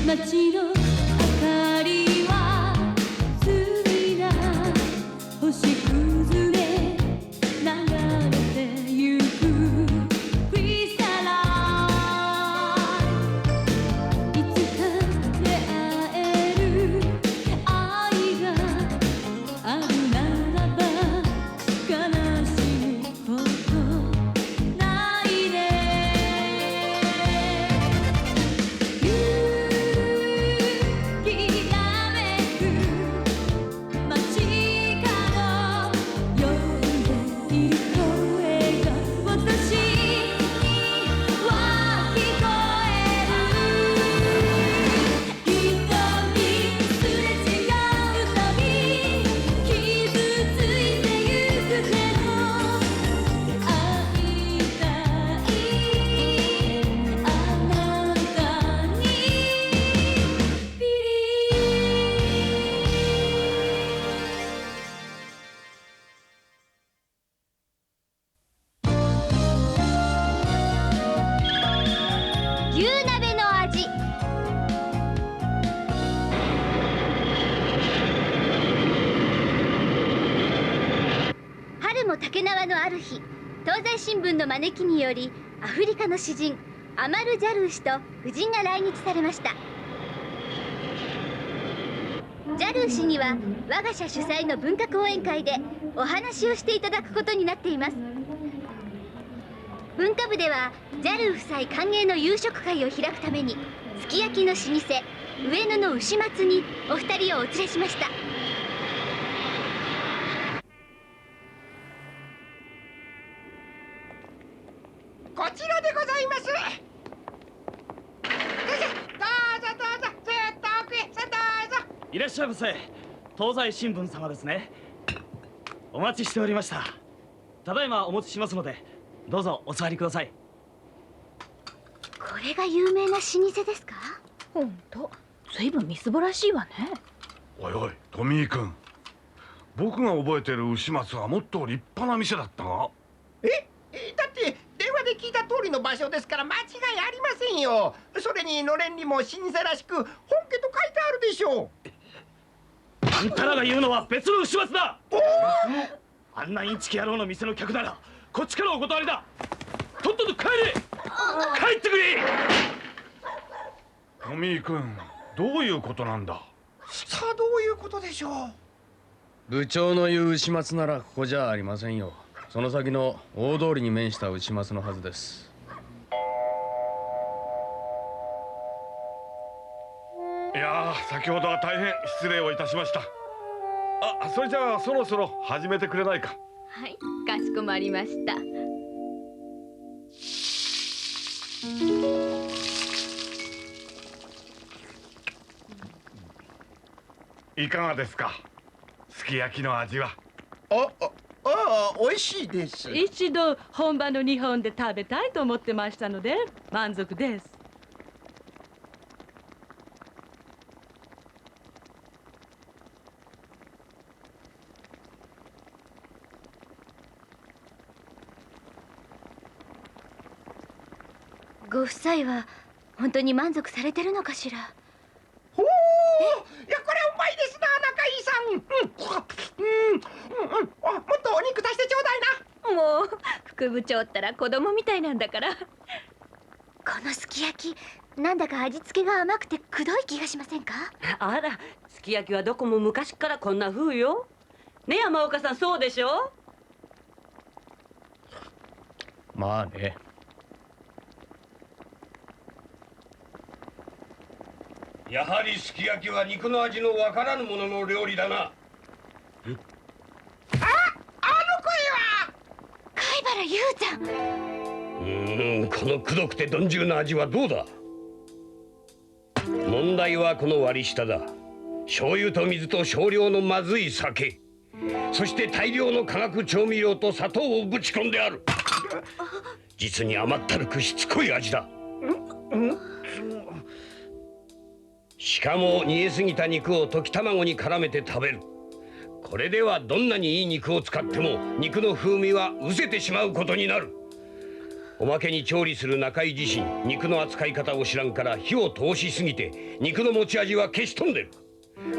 街の明かりはついな星崩れ流れてゆくクリスタライいつか出会える愛があるならば悲しむことないね勇気なめく街角呼んでいる声が私には聞こえる瞳すれ違うたび傷ついてゆくけど会いたいあなたにピリ牛鍋の味春も竹縄のある日東西新聞の招きによりアフリカの詩人アマル・ジャルー氏と夫人が来日されました。ジャルー氏には我が社主催の文化講演会でお話をしていただくことになっています。文化部ではジャルー夫妻歓迎の夕食会を開くためにすき焼きの老舗上野の牛松にお二人をお連れしました。こちらでございます。どうぞどうぞ、ずっと奥へ、さあどうぞ。いらっしゃいませ。東西新聞様ですね。お待ちしておりました。ただいまお持ちしますので、どうぞお座りください。これが有名な老舗ですか？ほんと、ずいぶんみすぼらしいわね。おいおい、トミー君。僕が覚えてる牛松はもっと立派な店だったが。だって電話で聞いた通りの場所ですから間違いありませんよ。それにのれんにも老舗らしく本家と書いてあるでしょう。あんたらが言うのは別の牛松だ。あんなインチキ野郎の店の客ならこっちからお断りだ。とっとと帰れ。帰ってくれ。トミー君、どういうことなんだ。さあどういうことでしょう。部長の言う牛松ならここじゃありませんよ。その先の大通りに面した牛松のはずです。いやー、先ほどは大変失礼をいたしました。あ、それじゃあそろそろ始めてくれないか。はい、かしこまりました。いかがですか、すき焼きの味は。美味しいです。一度本場の日本で食べたいと思ってましたので満足です。ご夫妻は本当に満足されてるのかしら？ほう、いやこれうまいですな、中井さん。もっとお肉足してちょうだいな。もう副部長ったら子供みたいなんだから。このすき焼きなんだか味付けが甘くてくどい気がしませんか？あら、すき焼きはどこも昔からこんな風よ。ね、山岡さん、そうでしょ。まあね。やはりすき焼きは肉の味のわからぬものの料理だな。あの声は貝原雄山。このくどくて鈍重な味はどうだ。問題はこの割り下だ。醤油と水と少量のまずい酒、そして大量の化学調味料と砂糖をぶち込んである。実に甘ったるくしつこい味だ。しかも煮えすぎた肉を溶き卵に絡めて食べる。これではどんなにいい肉を使っても肉の風味は失せてしまうことになる。おまけに調理する中井自身肉の扱い方を知らんから火を通しすぎて肉の持ち味は消し飛んでる。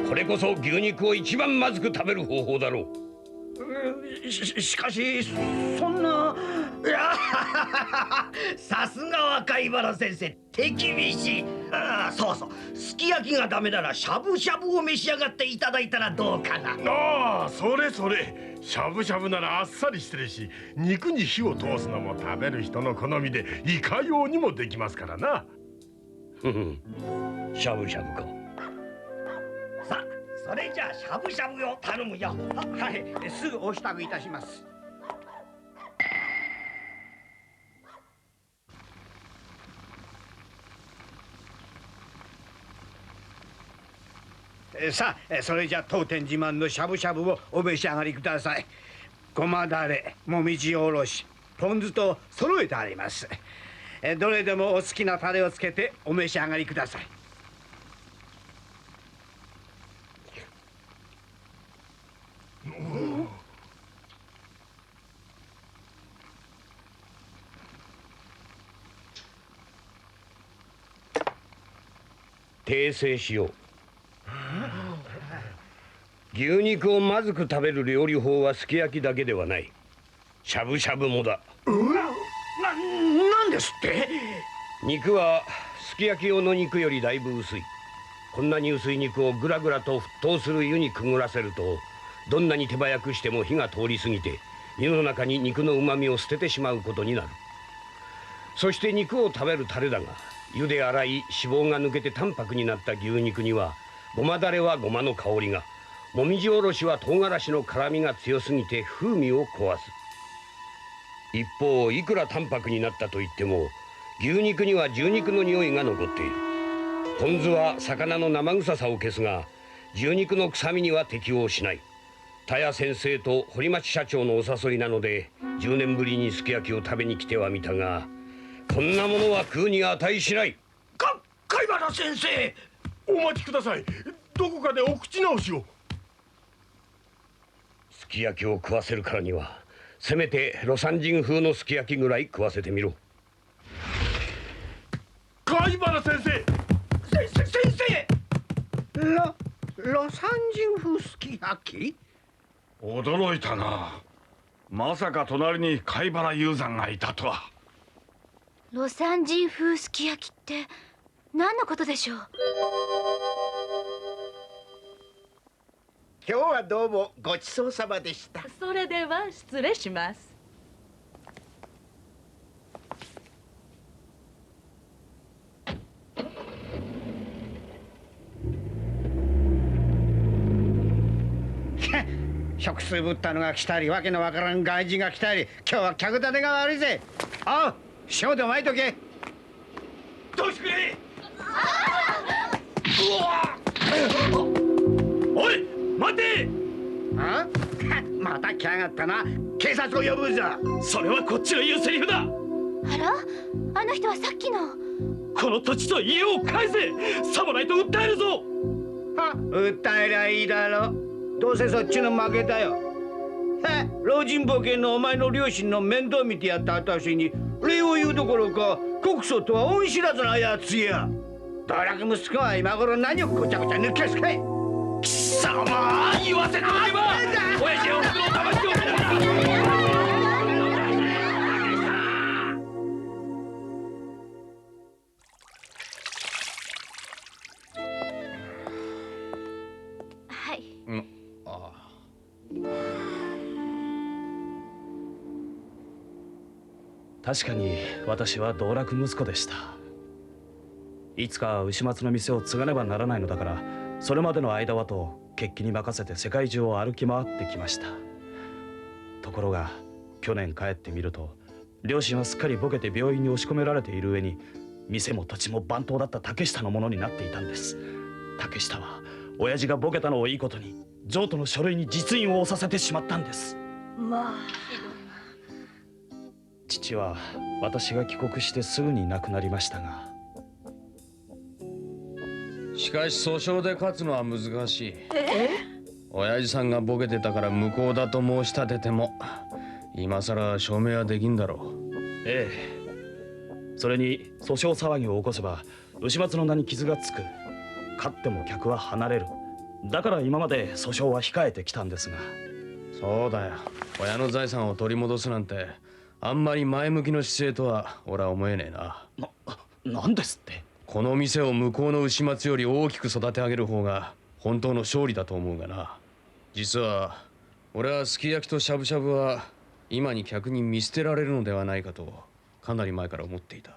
これこそ牛肉を一番まずく食べる方法だろう。しかしそんな。いやさすがは貝原先生、手厳しい。そうそう、すき焼きがダメならしゃぶしゃぶを召し上がっていただいたらどうかな。ああ、それそれ。しゃぶしゃぶならあっさりしてるし、肉に火を通すのも食べる人の好みでいかようにもできますからな。しゃぶしゃぶか。さあ、それじゃあしゃぶしゃぶを頼むよ。はい、すぐお支度いたします。さあ、それじゃ当店自慢のしゃぶしゃぶをお召し上がりください。ごまだれ、もみじおろし、ポン酢と揃えてあります。どれでもお好きなタレをつけてお召し上がりください。訂正しよう。牛肉をまずく食べる料理法はすき焼きだけではない。しゃぶしゃぶもだ。なんですって？肉はすき焼き用の肉よりだいぶ薄い。こんなに薄い肉をぐらぐらと沸騰する湯にくぐらせると、どんなに手早くしても火が通り過ぎて湯の中に肉のうまみを捨ててしまうことになる。そして肉を食べるタレだが、湯で洗い脂肪が抜けて淡白になった牛肉にはごまだれはごまの香りが、もみじおろしは唐辛子の辛みが強すぎて風味を壊す。一方、いくら淡白になったといっても牛肉には牛肉の匂いが残っている。ポン酢は魚の生臭さを消すが牛肉の臭みには適応しない。田谷先生と堀町社長のお誘いなので10年ぶりにすき焼きを食べに来てはみたが、こんなものは食うに値しない。貝原先生、お待ちください。どこかでお口直しを。すき焼きを食わせるからにはせめて魯山人風のすき焼きぐらい食わせてみろ。貝原先生。先生、魯山人風すき焼き？驚いたな。まさか隣に貝原雄山がいたとは。魯山人風すき焼きって何のことでしょう？今日はどうもごちそうさまでした。それでは失礼します。食数ぶったのが来たり、わけのわからん外人が来たり、今日は客立てが悪いぜ。ああ、塩で巻いとけ。どうしてくれ。おい待て。あまた来やがったな。警察を呼ぶぞ。それはこっちの言うセリフだ。あら、あの人はさっきの。この土地と家を返せ。さもないと訴えるぞ。訴えりゃいいだろ。どうせそっちの負けだよ。老人ボケのお前の両親の面倒見てやった私に礼を言うどころか告訴とは恩知らずなやつや。道楽息子は今頃何をごちゃごちゃ抜けすかい。貴様、言わせとけば親父を袋を騙しておくんだ。はい。確かに私は道楽息子でした。いつか牛松の店を継がねばならないのだから、それまでの間はと決起に任せて世界中を歩き回ってきました。ところが去年帰ってみると、両親はすっかりボケて病院に押し込められている上に、店も土地も番頭だった竹下のものになっていたんです。竹下は親父がボケたのをいいことに譲渡の書類に実印を押させてしまったんです。まあ父は私が帰国してすぐに亡くなりましたが。しかし訴訟で勝つのは難しい。親父さんがボケてたから無効だと申し立てても今さら証明はできんだろう。ええ、それに訴訟騒ぎを起こせば牛松の名に傷がつく。勝っても客は離れる。だから今まで訴訟は控えてきたんですが。そうだよ。親の財産を取り戻すなんてあんまり前向きの姿勢とは俺は思えねえな。なんですって？この店を向こうの牛松より大きく育て上げる方が本当の勝利だと思うがな。実は俺はすき焼きとしゃぶしゃぶは今に客に見捨てられるのではないかとかなり前から思っていた。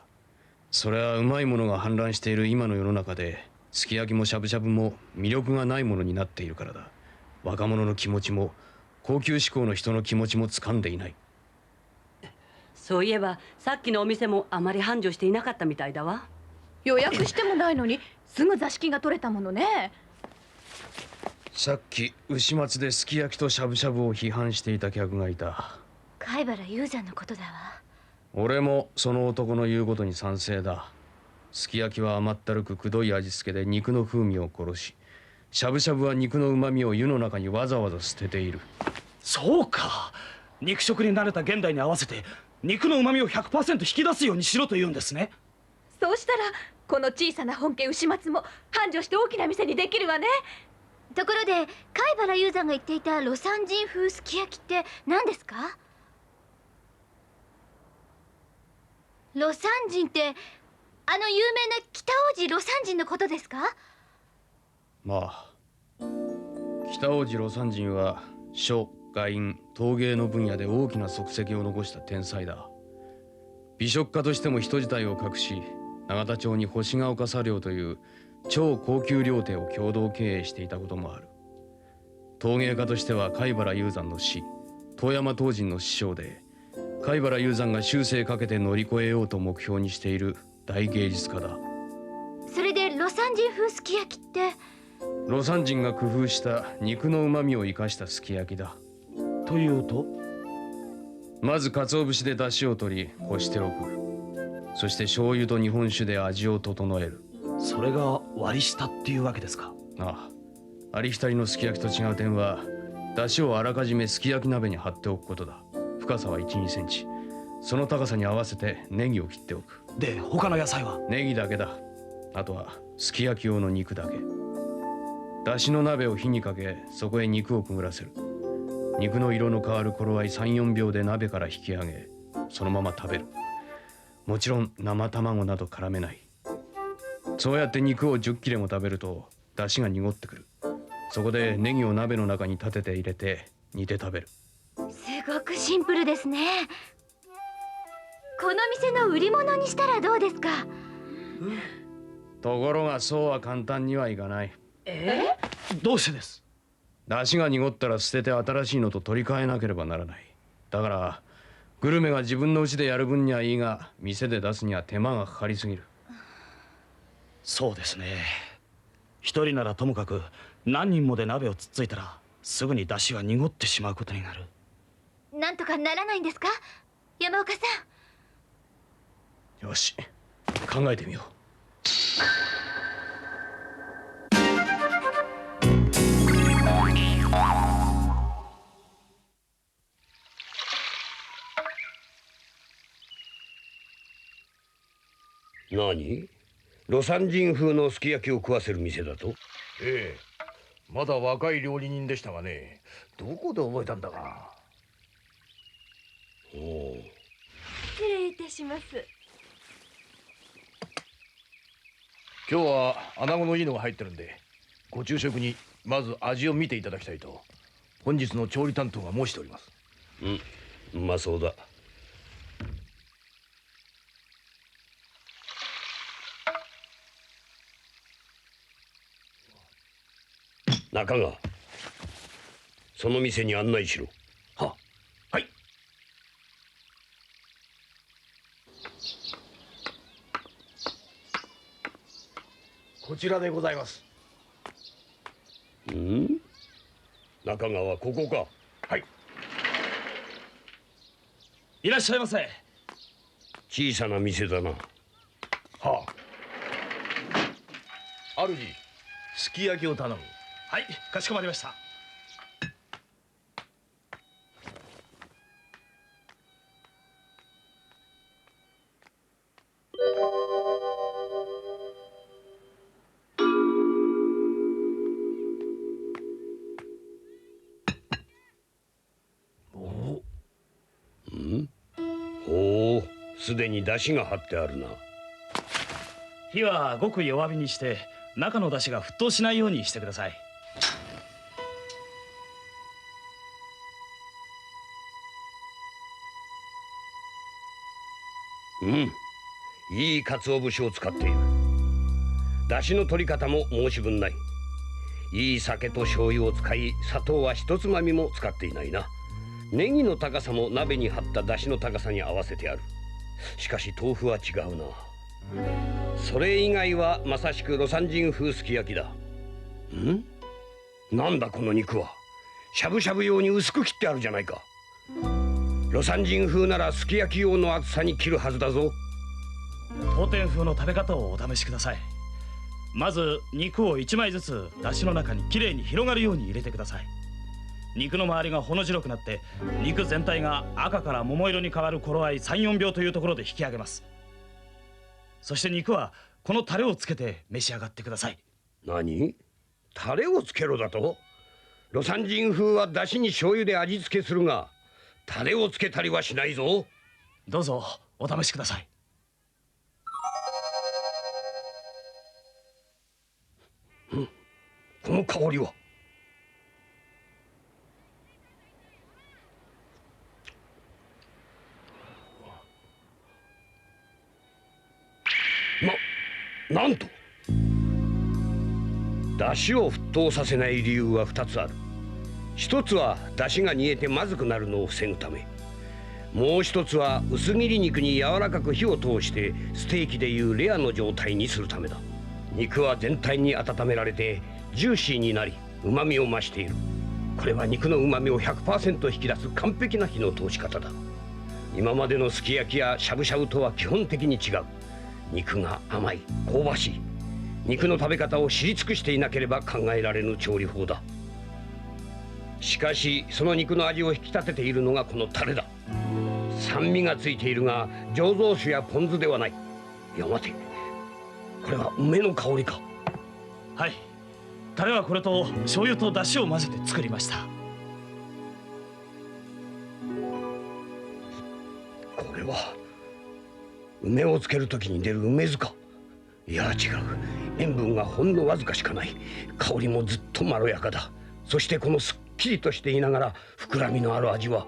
それはうまいものが氾濫している今の世の中ですき焼きもしゃぶしゃぶも魅力がないものになっているからだ。若者の気持ちも高級志向の人の気持ちも掴んでいない。そういえばさっきのお店もあまり繁盛していなかったみたいだわ。予約してもないのにすぐ座敷が取れたものね。さっき牛松ですき焼きとしゃぶしゃぶを批判していた客がいた。貝原雄山のことだわ。俺もその男の言うことに賛成だ。すき焼きは甘ったるくくどい味付けで肉の風味を殺し、しゃぶしゃぶは肉のうまみを湯の中にわざわざ捨てている。そうか。肉食に慣れた現代に合わせて肉のうまみを 100% 引き出すようにしろと言うんですね。そうしたらこの小さな本家牛松も繁盛して大きな店にできるわね。ところで貝原雄山が言っていた魯山人風すき焼きって何ですか？魯山人ってあの有名な北王子魯山人のことですか？まあ北王子魯山人は書画印陶芸の分野で大きな足跡を残した天才だ。美食家としても人自体を隠し、永田町に星ヶ丘茶寮という超高級料亭を共同経営していたこともある。陶芸家としては貝原雄山の師遠山東人の師匠で、貝原雄山が終生かけて乗り越えようと目標にしている大芸術家だ。それで魯山人風すき焼きって魯山人が工夫した肉のうまみを生かしたすき焼きだ。というと？まず鰹節で出汁を取りこしておく。そして醤油と日本酒で味を整える。それが割り下っていうわけですか？ああ。ありきたりのすき焼きと違う点は、出汁をあらかじめすき焼き鍋に張っておくことだ。深さは 1、2センチ。その高さに合わせてネギを切っておく。で、他の野菜は？ネギだけだ。あとはすき焼き用の肉だけ。出汁の鍋を火にかけ、そこへ肉をくぐらせる。肉の色の変わる頃合い 3、4秒で鍋から引き上げ、そのまま食べる。もちろん生卵など絡めない。そうやって肉を10切れも食べると出汁が濁ってくる。そこでネギを鍋の中に立てて入れて煮て食べる。すごくシンプルですね。この店の売り物にしたらどうですか？ところがそうは簡単にはいかない。どうしてです？出汁が濁ったら捨てて新しいのと取り替えなければならない。だからグルメが自分の家でやる分にはいいが、店で出すには手間がかかりすぎる。そうですね。一人ならともかく何人もで鍋をつっついたらすぐに出汁が濁ってしまうことになる。なんとかならないんですか、山岡さん？よし、考えてみよう。何？魯山人風のすき焼きを食わせる店だと？ええ、まだ若い料理人でしたがね、どこで覚えたんだか。おお。失礼いたします。今日は穴子のいいのが入ってるんで、ご昼食にまず味を見ていただきたいと本日の調理担当が申しております。うまそうだ。中川、その店に案内しろ。は、はい。こちらでございます。中川、ここか。はい。いらっしゃいませ。小さな店だな。はあ。主、すき焼きを頼む。はい、かしこまりました。すでに出汁が張ってあるな。火はごく弱火にして中の出汁が沸騰しないようにしてください。いい鰹節を使っている。出汁の取り方も申し分ない。いい酒と醤油を使い、砂糖は一つまみも使っていないな。ネギの高さも鍋に張った出汁の高さに合わせてある。しかし豆腐は違うな。それ以外はまさしく魯山人風すき焼きだ。なんだこの肉は。しゃぶしゃぶ用に薄く切ってあるじゃないか。魯山人風ならすき焼き用の厚さに切るはずだぞ。当店風の食べ方をお試しください。まず肉を1枚ずつ出汁の中にきれいに広がるように入れてください。肉の周りがほの白くなって肉全体が赤から桃色に変わる頃合い 3,4 秒というところで引き上げます。そして肉はこのタレをつけて召し上がってください。何？タレをつけろだと？魯山人風は出汁に醤油で味付けするが、タレをつけたりはしないぞ。どうぞお試しください。この香りは。なんと出汁を沸騰させない理由は2つある。一つは出汁が煮えてまずくなるのを防ぐため、もう一つは薄切り肉に柔らかく火を通してステーキでいうレアの状態にするためだ。肉は全体に温められてジューシーになり旨味を増している。これは肉の旨味を 100% 引き出す完璧な火の通し方だ。今までのすき焼きやしゃぶしゃぶとは基本的に違う。肉が甘い、香ばしい。肉の食べ方を知り尽くしていなければ考えられぬ調理法だ。しかしその肉の味を引き立てているのがこのタレだ。酸味がついているが醸造酒やポン酢ではない。いや待て、これは梅の香りか。はい、タレはこれと醤油と出汁を混ぜて作りました。これは梅をつけるときに出る梅酢か。いや違う、塩分がほんのわずかしかない。香りもずっとまろやかだ。そしてこのすっきりとしていながら膨らみのある味は。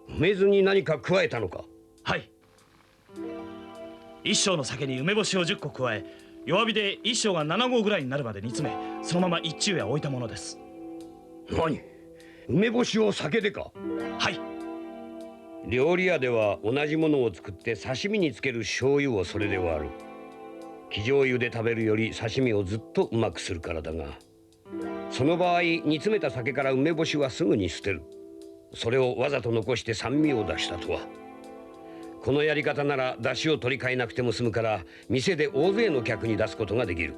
梅酢に何か加えたのか。はい、一升の酒に梅干しを10個加え、弱火で一升が7合ぐらいになるまで煮詰め、そのまま一昼夜置いたものです。何、梅干しを酒でか。はい。料理屋では同じものを作って刺身につける醤油をそれで割る。生醤油で食べるより刺身をずっとうまくするからだが、その場合煮詰めた酒から梅干しはすぐに捨てる。それをわざと残して酸味を出したとは。このやり方なら出汁を取り替えなくても済むから、店で大勢の客に出すことができる。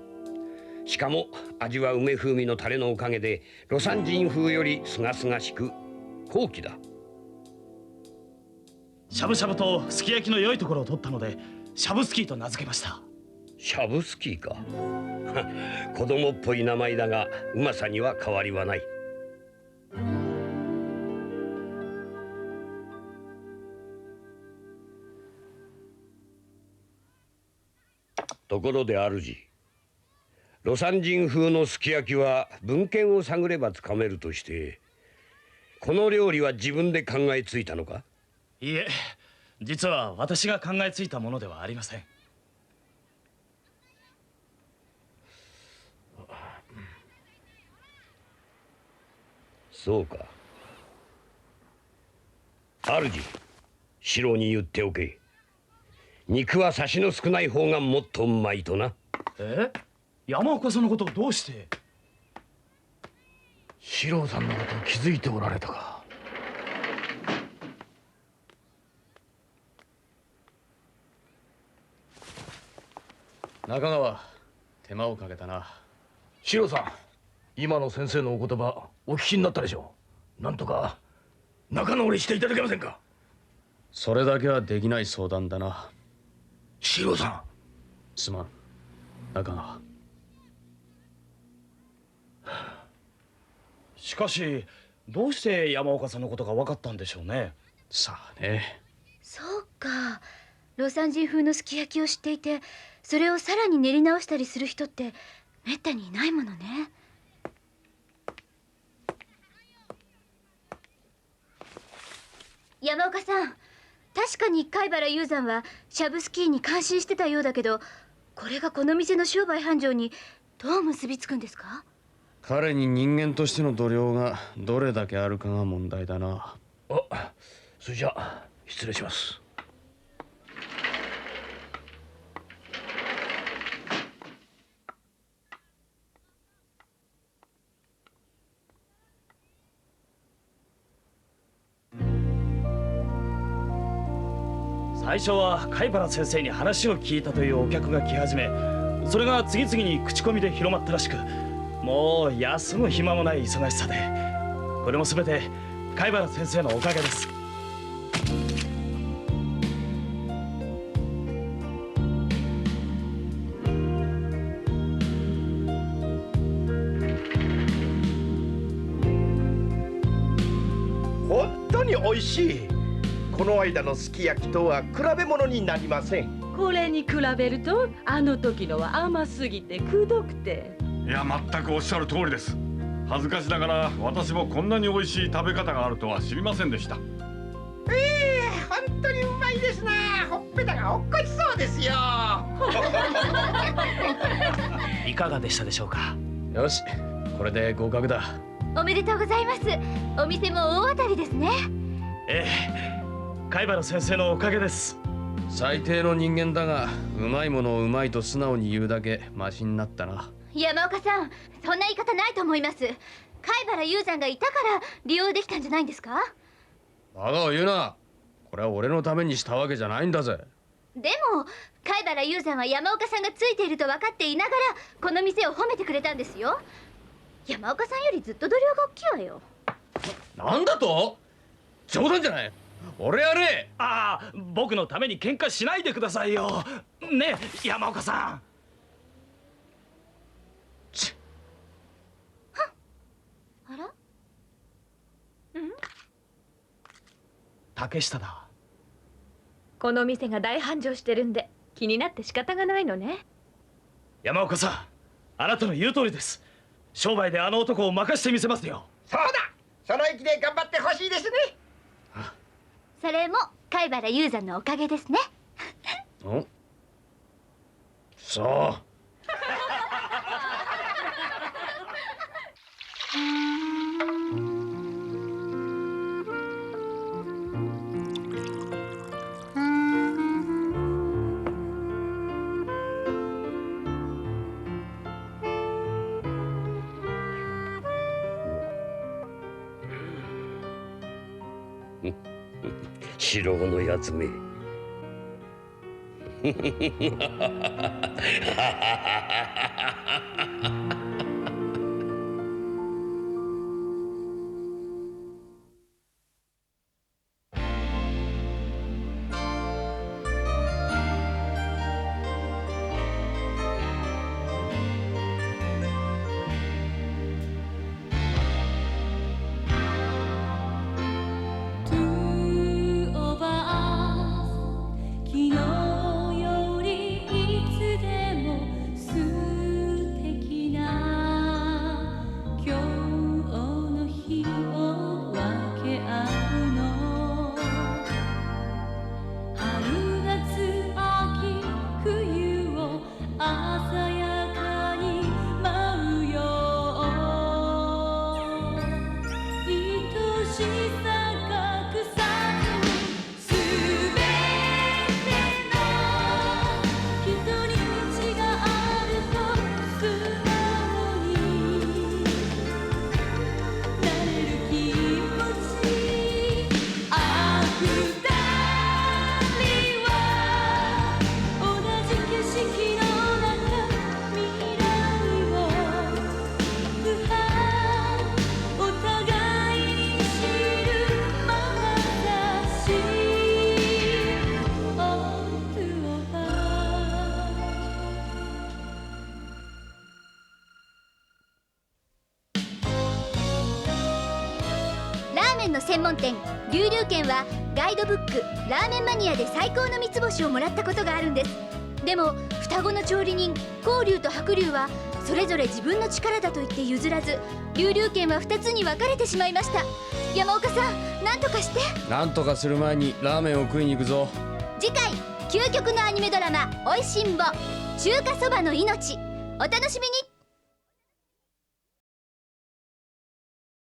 しかも味は梅風味のタレのおかげで魯山人風よりすがすがしく高貴だ。しゃぶしゃぶとすき焼きの良いところを取ったのでしゃぶスキーと名付けました。しゃぶスキーか。子供っぽい名前だがうまさには変わりはない。ところで主、魯山人風のすき焼きは文献を探ればつかめるとして、この料理は自分で考えついたのか。いいえ、実は私が考えついたものではありません。そうか。主、四郎に言っておけ。肉はサシの少ない方がもっとうまいとな。山岡さんのことをどうして。四郎さんのことを気づいておられたか。中川、手間をかけたな。四郎さん、今の先生のお言葉お聞きになったでしょう。なんとか仲直りしていただけませんか。それだけはできない相談だな。四郎さん、すまん、中川。しかしどうして山岡さんのことが分かったんでしょうね。さあね、そうか。魯山人風のすき焼きを知っていて、それをさらに練り直したりする人ってめったにいないものね。山岡さん、確かに貝原雄山はシャブスキーに感心してたようだけど、これがこの店の商売繁盛にどう結びつくんですか？彼に人間としての度量がどれだけあるかが問題だな。あ、それじゃあ失礼します。最初は貝原先生に話を聞いたというお客が来始め、それが次々に口コミで広まったらしく、もう休む暇もない忙しさで、これも全て貝原先生のおかげです。本当に美味しい。この間のすき焼きとは比べ物になりません。これに比べるとあの時のは甘すぎてくどくて。いや、全くおっしゃる通りです。恥ずかしながら私もこんなに美味しい食べ方があるとは知りませんでした。本当にうまいですな。ほっぺたがおっこしそうですよ。いかがでしたでしょうか？よし、これで合格だ。おめでとうございます。お店も大当たりですね。ええ、貝原先生のおかげです。最低の人間だが、うまいものをうまいと素直に言うだけマシになったな。山岡さん、そんな言い方ないと思います。貝原雄山がいたから利用できたんじゃないんですか？バカを言うな。これは俺のためにしたわけじゃないんだぜ。でも貝原雄山は山岡さんがついていると分かっていながらこの店を褒めてくれたんですよ。山岡さんよりずっと度量が大きいわよ。なんだと？冗談じゃない。俺やれ。ああ、僕のために喧嘩しないでくださいよ。ねえ、山岡さん。あら？竹下だ。この店が大繁盛してるんで気になって仕方がないのね。山岡さん、あなたの言う通りです。商売であの男を任してみせますよ。そうだ。その意気で頑張ってほしいですね。それも貝原雄山のおかげですね。お？そう。四郎のやつめ。昨日よりいつでも素敵な麺の専門店龍龍軒はガイドブックラーメンマニアで最高の三つ星をもらったことがあるんです。でも双子の調理人光龍と白龍はそれぞれ自分の力だと言って譲らず、龍龍軒は2つに分かれてしまいました。山岡さん、何とかして。なんとかする前にラーメンを食いに行くぞ。次回究極のアニメドラマ「おいしんぼ中華そばの命」お楽しみに。